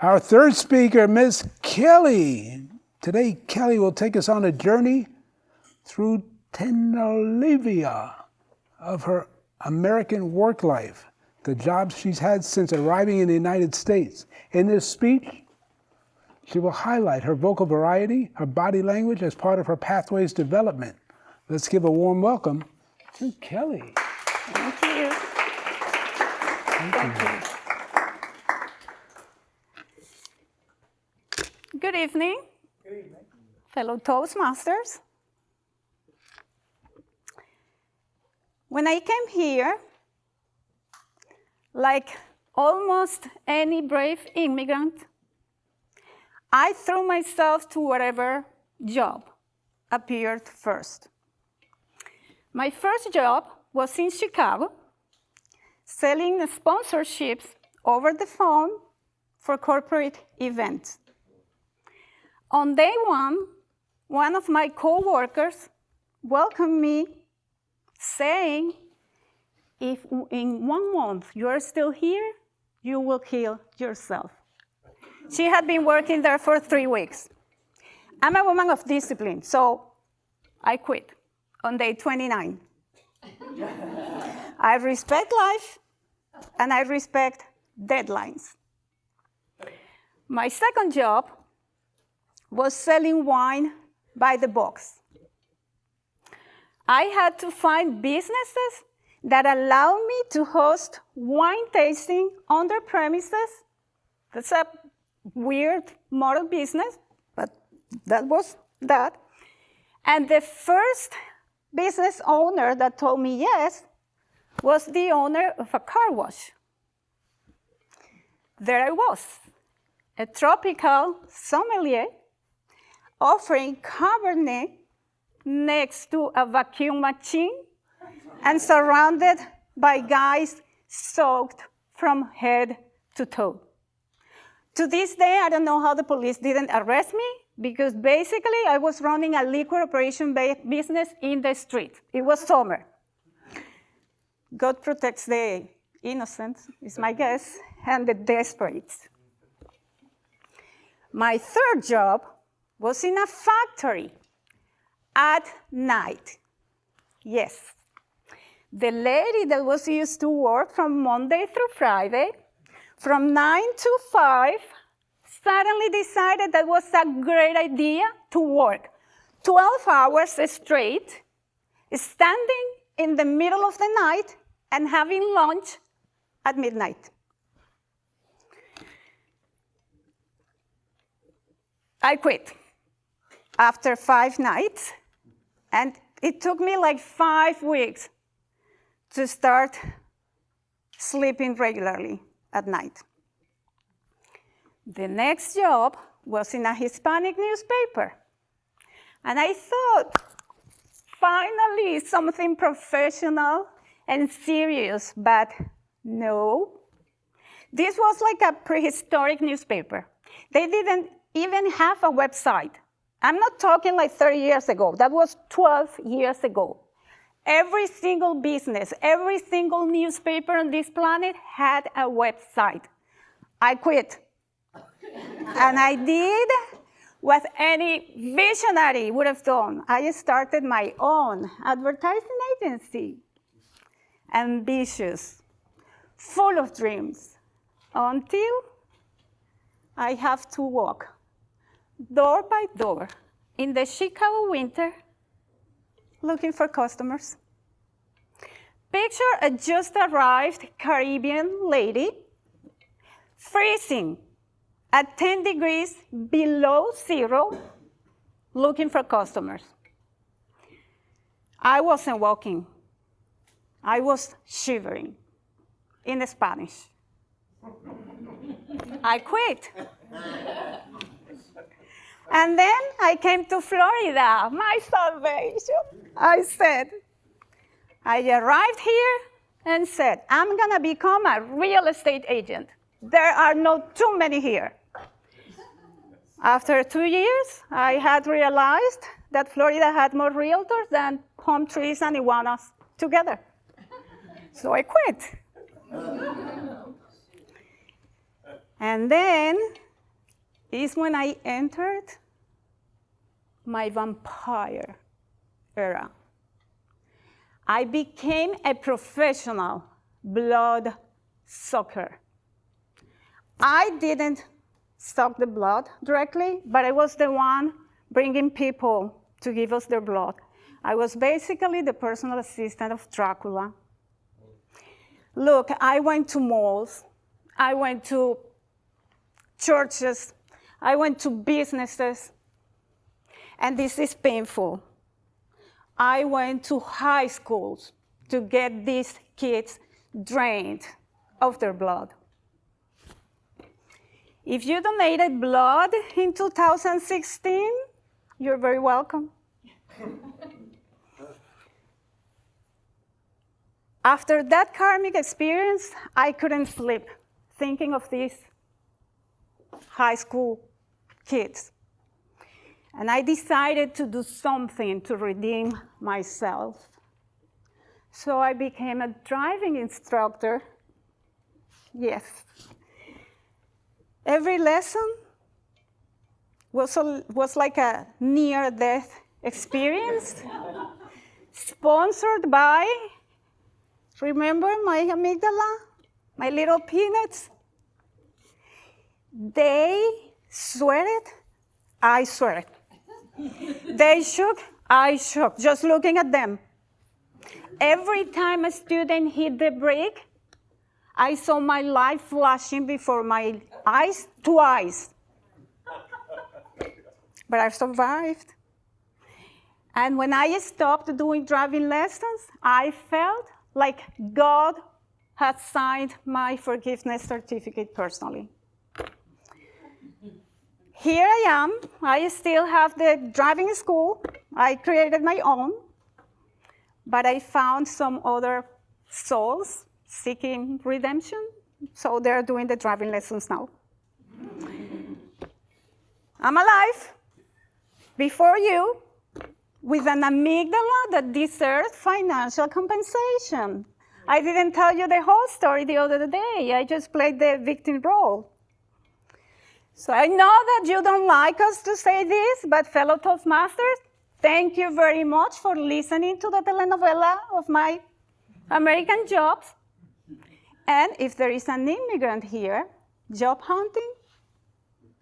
Our third speaker, Miss Kelly. Today, Kelly will take us on a journey through telenovela of her American work life, the jobs she's had since arriving in the United States. In this speech, she will highlight her vocal variety, her body language as part of her pathways development. Let's give a warm welcome to Kelly. Thank you. Thank you. Good evening, fellow Toastmasters. When I came here, like almost any brave immigrant, I threw myself to whatever job appeared first. My first job was in Chicago, selling sponsorships over the phone for corporate events. On day one of my coworkers welcomed me, saying, if in 1 month you are still here, you will kill yourself. She had been working there for 3 weeks. I'm a woman of discipline, so I quit on day 29. I respect life, and I respect deadlines. My second job was selling wine by the box. I had to find businesses that allow me to host wine tasting on their premises. That's a weird model business, but that was that. And the first business owner that told me yes was the owner of a car wash. There I was, a tropical sommelier offering Cabernet next to a vacuum machine and surrounded by guys soaked from head to toe. To this day, I don't know how the police didn't arrest me, because basically I was running a liquor operation business in the street. It was summer. God protects the innocent, is my guess, and the desperate. My third job was in a factory at night. Yes. The lady that was used to work from Monday through Friday, from 9 to 5, suddenly decided that was a great idea to work 12 hours straight, standing in the middle of the night and having lunch at midnight. I quit after 5 nights, and it took me like 5 weeks to start sleeping regularly at night. The next job was in a Hispanic newspaper. And I thought, finally, something professional and serious, but no. This was like a prehistoric newspaper. They didn't even have a website. I'm not talking like 30 years ago. That was 12 years ago. Every single business, every single newspaper on this planet had a website. I quit. And I did what any visionary would have done. I started my own advertising agency. Ambitious, full of dreams, until I have to walk door by door in the Chicago winter looking for customers. Picture a just arrived Caribbean lady freezing at 10 degrees below zero looking for customers. I wasn't walking. I was shivering in Spanish. I quit. And then I came to Florida, my salvation. I said, I arrived here and said, I'm going to become a real estate agent. There are not too many here. After 2 years, I had realized that Florida had more realtors than palm trees and iguanas together. So I quit. And then is when I entered my vampire era. I became a professional blood sucker. I didn't suck the blood directly, but I was the one bringing people to give us their blood. I was basically the personal assistant of Dracula. Look, I went to malls, I went to churches, I went to businesses, and this is painful. I went to high schools to get these kids drained of their blood. If you donated blood in 2016, you're very welcome. After that karmic experience, I couldn't sleep thinking of these high school kids. And I decided to do something to redeem myself. So I became a driving instructor. Yes. Every lesson was like a near-death experience, sponsored by, remember my amygdala, my little peanuts? They sweated, I sweated. They shook, I shook, just looking at them. Every time a student hit the brake, I saw my life flashing before my eyes twice. But I survived. And when I stopped doing driving lessons, I felt like God had signed my forgiveness certificate personally. Here I am. I still have the driving school. I created my own. But I found some other souls seeking redemption, so they're doing the driving lessons now. I'm alive before you with an amygdala that deserves financial compensation. I didn't tell you the whole story the other day. I just played the victim role. So I know that you don't like us to say this, but fellow Toastmasters, thank you very much for listening to the telenovela of my American jobs. And if there is an immigrant here, job hunting,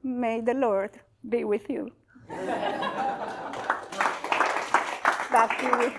may the Lord be with you. Back to you.